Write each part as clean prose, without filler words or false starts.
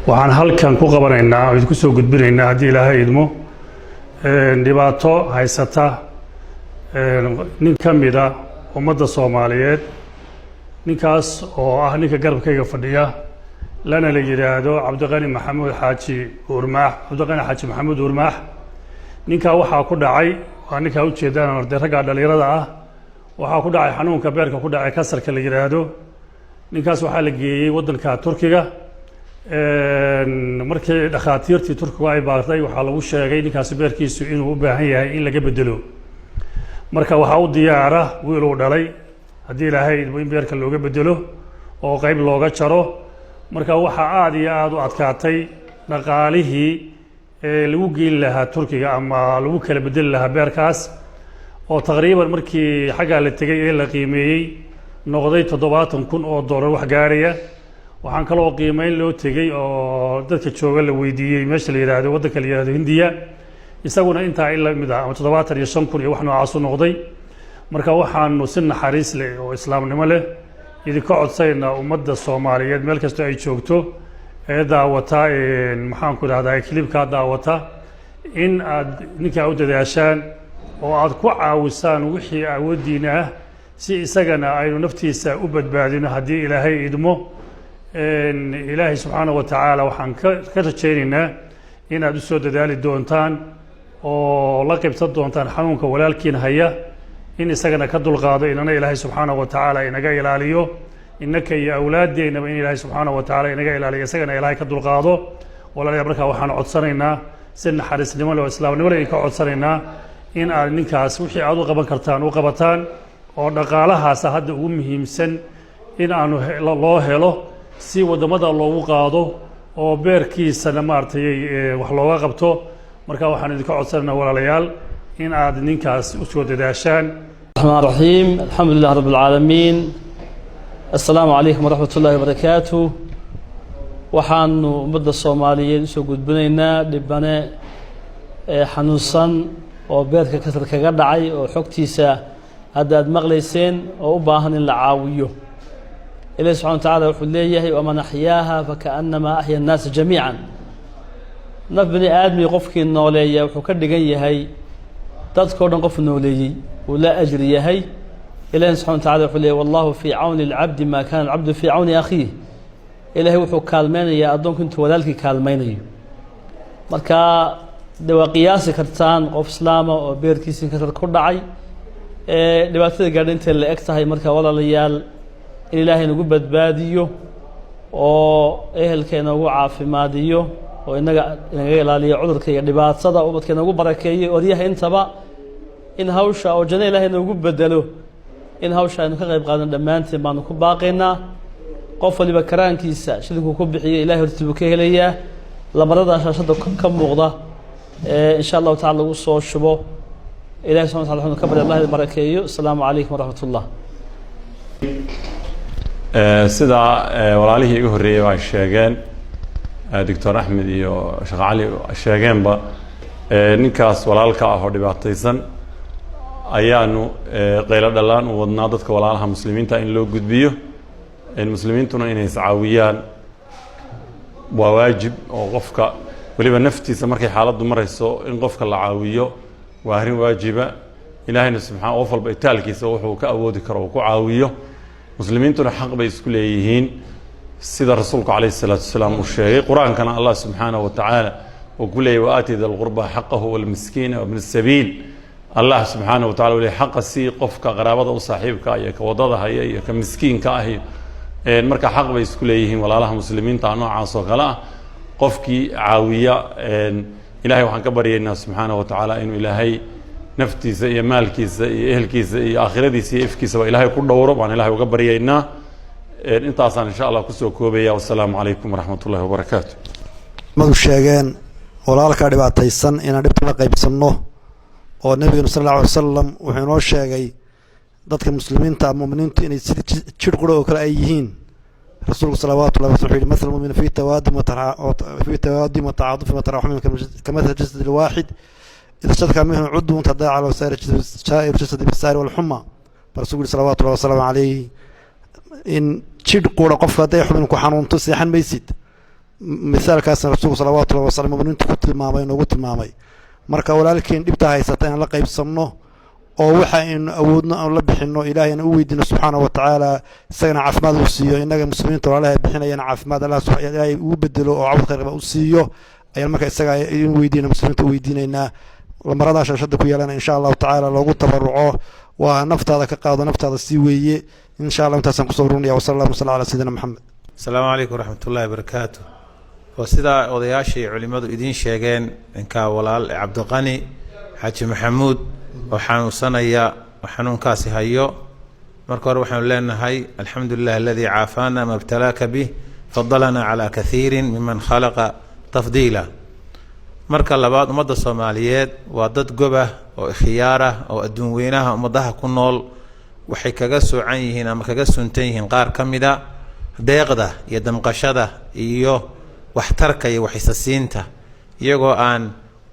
waxaan halkan ku qabanaynaa oo idinku soo gudbinaynaa haddii ilaahay idmo dhibaato haysata nin ka mida ummadda Soomaaliyeed ninkaas oo ah ninka garabkayga fadhiya lana la yiraahdo Cabdiqani Maxamuud Xaaji Urmaax Cabdiqani Xaaji Maxamuud Urmaax ninka waxa ku dhacay waa ninka u jeedaan arday ragga dhalinyarada ah waxa ku dhacay xanuunka beerka ku dhacay kansarka la yiraahdo ninkaas waxa la geeyay wadanka Turkiga markii dhakhaatiirtii Turkiga ay baartay waxa lagu sheegay ninkaas beerkiisu inuu u baahan yahay in laga bedelo marka waxa uu diyaara wiil uu dhalay haddii ilaahay in beerka looga bedelo oo qayb looga jaro marka waxa aad iyo aad u adkaatay dhaqaalihii lagu geyn lahaa Turkiga ama lagu kala bedeli lahaa beerkaas oo taqriiban markii xagga la tagay ee la qiimeeyay noqday $70,000 wax gaaraya waxaan kale oo qiimeyn loo tagay oo dadka jooga la weydiiyay meesha la yiraahdo wadanka la yiraahdo Hindiya isaguna inta ila mid ah 75,000 iyo wax noocaas u noqday marka waxaanu si naxariis leh oo islaamnimo leh idinka codsaynaa ummadda Soomaaliyeed meel kasta ay joogto ee daawata maxaan ku raahdaa klibka daawata in aad ninka u dadaashaan oo aad ku caawisaan wixii awoodiina ah si isagana aynu naftiisa u badbaadino haddii ilaahay idmo ilaahay subxaanahu wa tacaala waxaan ka rajaynaynaa in aad u soo dadaali doontaan oo la qaybsan doontaan xanuunka walaalkiin haya in isagana ka dulqaado inana ilaahay subxaanahu wa tacaala inaga ilaaliyo innaka iyo awlaadeennaba in ilaahay subxaanahu wa tacaala inaga ilaaliyo isagana ilaahay ka dulqaado walaalayaal markaa waxaan codsanaynaa si naxariisnimo leh oo islaamnimo leh ka codsanaynaa in aad ninkaas wixii aad u qaban kartaan u qabataan oo dhaqaalahaas hadda ugu muhiimsan in aanu loo helo si wadamada loogu qaado oo beerkiisana maartay wax looga qabto marka waxaan idinka codsanaynaa walaalayaal in aad ninkaas u soo dadaashaan الرحمن الرحيم الحمد لله رب العالمين السلام عليكم ورحمة الله وبركاته waxaanu ummadda Soomaaliyeed soo gudbinaynaa dhibane xanuunsan oo beerka kasar kaga dhacay oo xogtiisa hadda aad maqlayseen oo u baahan in la caawiyo Ilaahay subhanahu wa ta'ala wuxuu leeyahay wa man ahyaaha fakaannama ahya an-nas jamii'an naf bani aadmi qofkii nooleeya wuxuu ka dhigan yahay dadkoo dhan qof nooleeyay oo la ajri yahay Ilaahay subhanahu wa ta'ala wuxuu leeyahay wallahu fi auni al-'abdi ma kana al-'abdu fi auni akhihi Ilaahay wuxuu kaalmeynayaa adoonku intuu walaalkii kaalmeynayo marka waa qiyaasi kartaan qof islaama oo beerkiisa kasar ku dhacay dhibaatada gaadhinta la eg tahay marka walaalayaal in Ilaahay nagu badbaadiyo oo ehelkeena ugu caafimaadiyo oo inaga ilaaliyo cudurka iyo dhibaatada ubadkeena ugu barakeeyo oriyaha intaba in hawsha oo janna Ilaahay nagu bedelo in hawsha aynu ka qayb qaadan dhamaanteen baan ku baaqaynaa qof waliba karaankiisa shidinku ku bixiyo Ilaahay hortiisa ka helayaa lamarada shaashada ka muuqda insha Allah ta'ala ugu soo shubo Ilaahay subhanahu wa ta'ala ka bari Allah barakeeyo assalamu alaykum wa rahmatullah sida walaalihii igu horeeyay waa sheegeen Dr. Ahmed iyo Sheekh Ali sheegeenba ninkaas walaalka ah oo dhibaataysan ayaanu qaylo dhalaan u wadnaa dadka walaalaha muslimiinta in loo gudbiyo in muslimiintuna inay iscaawiyaan waa waajib oo qofka waliba naftiisa markay xaaladdu marayso in qofka la caawiyo waa arrin waajiba ilaahayna subxaanahu wa ta'ala itaalkiisa wuxuu ka awoodi karo uu ku caawiyo muslimiintuna xaq bay isku leeyihiin sida rasuulku calayhi salaatu wasalaam uu sheegay quraankana Allah subxaanahu wa ta'ala uu ku leeyahay waati dal qurba haqqahu wal miskiin wa ibn as-sabil Allah subxaanahu wa ta'ala uu leeyahay xaq si qofka qaraabada u saaxiibka iyo ka wadada haya iyo ka miskiinka ah marka xaq bay isku leeyihiin walaalaha muslimiinta noocaas oo kala qofkii caawiya ilaahay waxaan ka baryaynaa subxaanahu wa ta'ala inuu ilaahay naftiisa iyo maalkiisa iyo ehelkiisa iyo aakhiradiisa iyo ifkiisa ilaahay ku dhowro baan ilaahay uga baryaynaa intaasaan insha Allah ku soo koobaya wassalaamu calaykum waraxmatullaahi wabarakaatuh madu sheegeen walaalka dhibaataysan inaan dhibta la qaybsanno oo nabiga sallallahu alayhi wasallam wuxuu noo sheegay dadka muslimiinta muuminiinta inay jir qura oo kale ay yihiin rasuulku sallallahu alayhi wasallam مثل المؤمن في توادم وتعاطف وتراحم كمثل الجسد الواحد إذا اشتكى منه عضو تداعى له سائر الجسد بالسهر والحمى رسول صلى الله عليه وسلم عليه in jidh qura qof haday xubin ku xanuunto seexan maysid misaalkaasna rasuulku salawaatu llahi wasalam muminiintu ku tilmaamay noogu tilmaamay marka walaalkiin dhibta haysata inaan la qaybsanno oo waxa aynu awoodno aan la bixinno ilaahayna u weydiino subxaana wa tacaala isagana caafimaad uu siiyo innaga muslimiinta walaalaha bixinayana caafimaad ilaahay ugu bedelo oo cawd khayr qaba u siiyo ayaan marka isaga in weydiina muslimiinta u weydiinaynaa lamaradaa shaashada ku yeelana insha allahu tacaala loogu tabaruco waa naftaada ka qaado naftaada sii weeye insha allah intaasaan kusoo urunaya wasala allahu wasala ala sayidina maxamed asalaamu calaykum waraxmatullahi wabarakaatu waa sidaa odayaashii culimmadu idiin sheegeen ninkaa walaal cabdiqani xaaji maxamuud oo xanuunsanaya oo xanuunkaasi hayo marka hore waxaanu leenahay alxamdu lilah aladii caafaana ma btalaaka bih fadalana calaa kaiirin miman khalaqa tafdiila marka labaad ummadda soomaaliyeed waa dad gobah oo ikhyaar ah oo adduun weynaha ummadaha ku nool waxay kaga soocan yihiin ama kaga suntan yihiin qaar ka mida deeqda iyo damqashada iyo waxtarka iyo waxisasiinta iyagoo aan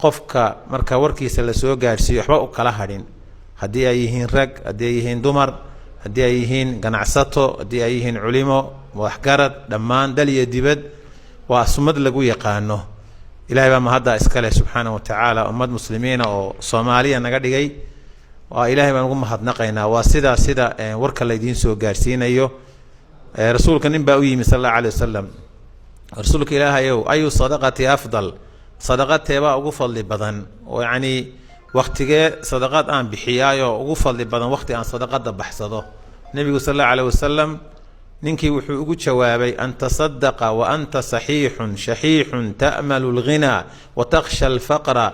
qofka marka warkiisa la soo gaarsiiyo waxba u kala hadhin haddii ay yihiin rag haddii ay yihiin dumar haddii ay yihiin ganacsato haddii ay yihiin culimo waxgarad dhammaan dal iyo dibad waa sumad lagu yaqaano ilahay baa mahadda iskale subxaana wa tacaala ummad muslimiina oo soomaaliya naga dhigay waa ilahay baan ugu mahadnaqaynaa waa sida warka laydiin soo gaarsiinayo rasuulka nin baa u yimi sal allahu alay wasalam rasuulka ilaahayow ayu sadaqati afdal sadaqateebaa ugu fadli badan oo yacnii waktigee sadaqad aan bixiyaayoo ugu fadli badan waqti aan sadaqada baxsado nebigu sal allahu alayh wasalam ninkii wuxuu ugu jawaabay an tasadaqa wa anta saxiixun shaxiixun ta'malu alghinaa wa takhsha alfaqra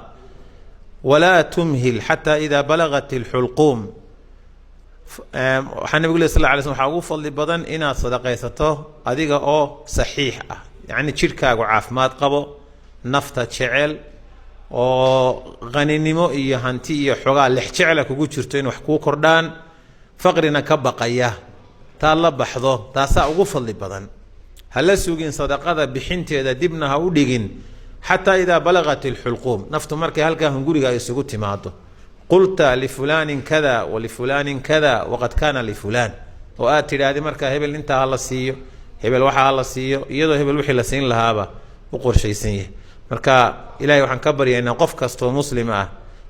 walaa tumhil xataa idaa balagat alxulquum waxaa nebigu leh sal lay slm waxaa ugu fadli badan inaad sadaqaysato adiga oo saxiix ah yacni jidhkaagu caafimaad qabo nafta jecel oo qaninimo iyo hanti iyo xogaa lex jecla kugu jirto in wax kuu kordhaan faqrina ka baqaya taad la baxdo taasaa ugu fadli badan ha la sugin sadaqada bixinteeda dibna ha u dhigin xataa idaa balagat alxulquum naftu markay halkaa hunguriga ay isugu timaado qulta lifulaanin kada walifulaanin kada waqad kaana lifulaan oo aad tidhaahdi markaa hebel intaa ha la siiyo hebel waxaa ha la siiyo iyadoo hebel wixii la siin lahaaba u qorshaysan yahay marka ilaahay waxaan ka baryaynaa qof kastoo muslim ah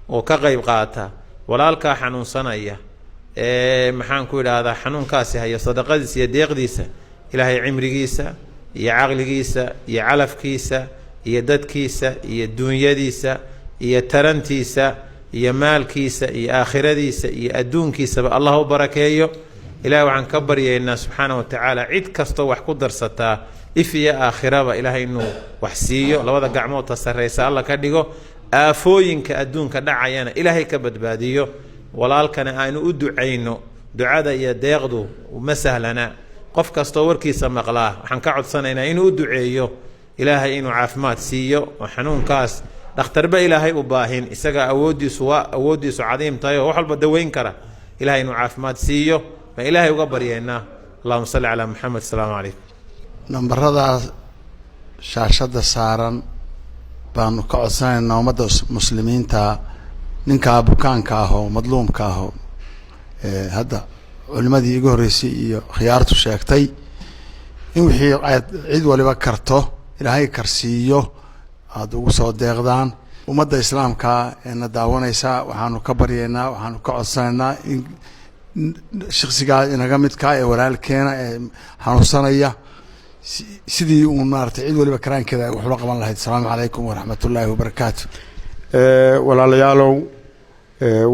oo ka qayb qaata walaalkaa xanuunsanaya maxaan ku idhaahdaa xanuunkaasi haya sadaqadiisa iyo deeqdiisa ilaahay cimrigiisa iyo caqligiisa iyo calafkiisa iyo dadkiisa iyo duunyadiisa iyo tarantiisa iyo maalkiisa iyo aakhiradiisa iyo adduunkiisaba allah u barakeeyo ilahay waxaan ka baryaynaa subxaana wa tacaala cid kastoo wax ku darsataa if iyo aakhiraba ilaahay inuu wax siiyo labada gacmoodta sarraysa alla ka dhigo aafooyinka adduunka dhacayana ilaahay ka badbaadiyo walaalkana aanu u ducayno ducada iyo deeqdu ma sahlana qof kastoo warkiisa maqlaa waxaan ka codsanaynaa inuu u duceeyo ilaahay inuu caafimaad siiyo oo xanuunkaas dhakhtarba ilaahay u baahin isaga awooddiisu cadiim tahay oo wax walba daweyn kara ilahay inuu caafimaad siiyo baan ilaahay uga baryaynaa allahuma salli calaa maxamed asalaamu calaykum nambaradaas shaashada saaran baanu ka codsanaynaa ummadda muslimiinta ninkaa bukaanka ah oo madluumka ah oo hadda culimadii igu horreysay iyo khiyaartu sheegtay in wixii aad cid waliba karto ilaahay karsiiyo aada ugu soo deeqdaan ummadda islaamka ee na daawanaysa waxaanu ka baryaynaa waxaanu ka codsanaynaa in shaksigaa inaga midkaa ee walaalkeena ee xanuunsanaya sidii uun maaragtay cid waliba karaankeeda ay waxula qaban lahayd asalaamu calaykum waraxmat ullaahi wabarakaatu walaalayaalow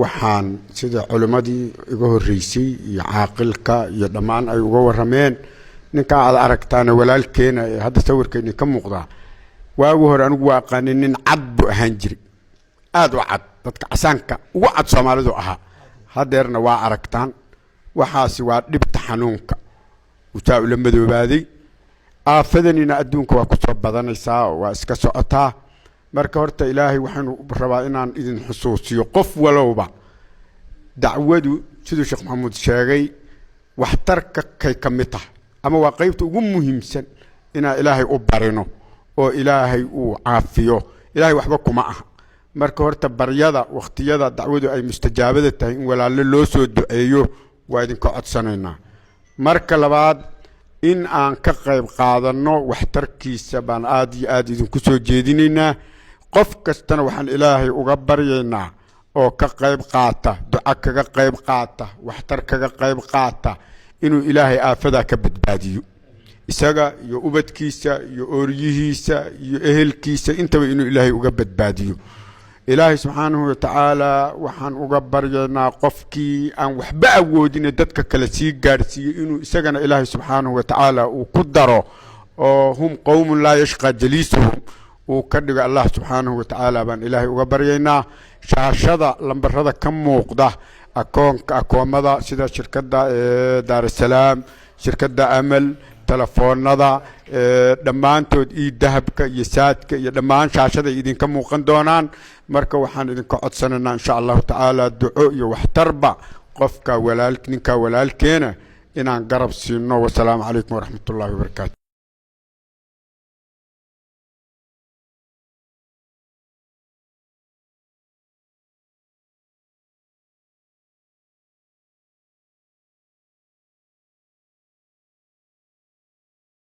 waxaan sida culimmadii iga horreysay iyo caaqilka iyo dhammaan ay uga warrameen ninkaa aad aragtaana walaalkeena ee hadda sawirkeeni ka muuqdaa waagi hore anigu waa aqaanin nin cad buu ahaan jiray aada u cad dadka casaanka ugu cad soomaalidu ahaa haddeerna waa aragtaan waxaasi waa dhibta xanuunka utaa ula madoobaaday aafadanina adduunka waa ku soo badanaysaa oo waa iska socotaa marka horta ilaahay waxaanu rabaa inaan idin xusuusiyo qof walowba dacwadu siduu sheekh maxamuud sheegay waxtarka kay ka mid tahay ama waa qaybta ugu muhiimsan inaan ilaahay u barino oo ilaahay uu caafiyo ilaahay waxba kuma aha marka horta baryada waqtiyada dacwadu ay mustajaabada tahay in walaallo loo soo duceeyo waa idinka codsanaynaa marka labaad in aan ka qayb qaadanno waxtarkiisa baan aad iyo aad idinku soo jeedinaynaa qof kastana waxaan ilaahay uga baryaynaa oo ka qayb qaata duca kaga qayb qaata waxtar kaga qayb qaata inuu ilaahay aafadaa ka badbaadiyo isaga iyo ubadkiisa iyo ooriyihiisa iyo ehelkiisa intaba inuu ilaahay uga badbaadiyo ilaahay subxaanahu watacaala waxaan uga baryaynaa qofkii aan waxba awoodin dadka kale sii gaadhsiiyo inuu isagana ilaahay subxaanahu watacaala uu ku daro oo hum qowmun laa yashqaa jaliisuhum uu ka dhigo allah subxaanahu watacaala baan ilaahay uga baryaynaa shaashada lambarada ka muuqda akoomada sida shirkadda daarusalaam shirkadda amal telefoonada dhammaantood iyo dahabka iyo saadka iyo dhammaan shaashada idinka muuqan doonaan marka waxaan idinka codsanaynaa insha allahu tacaala duco iyo waxtarba qofka ninka walaalkeena inaan garab siino wasalaamu calaykum waraxmatullahi wabarakaatu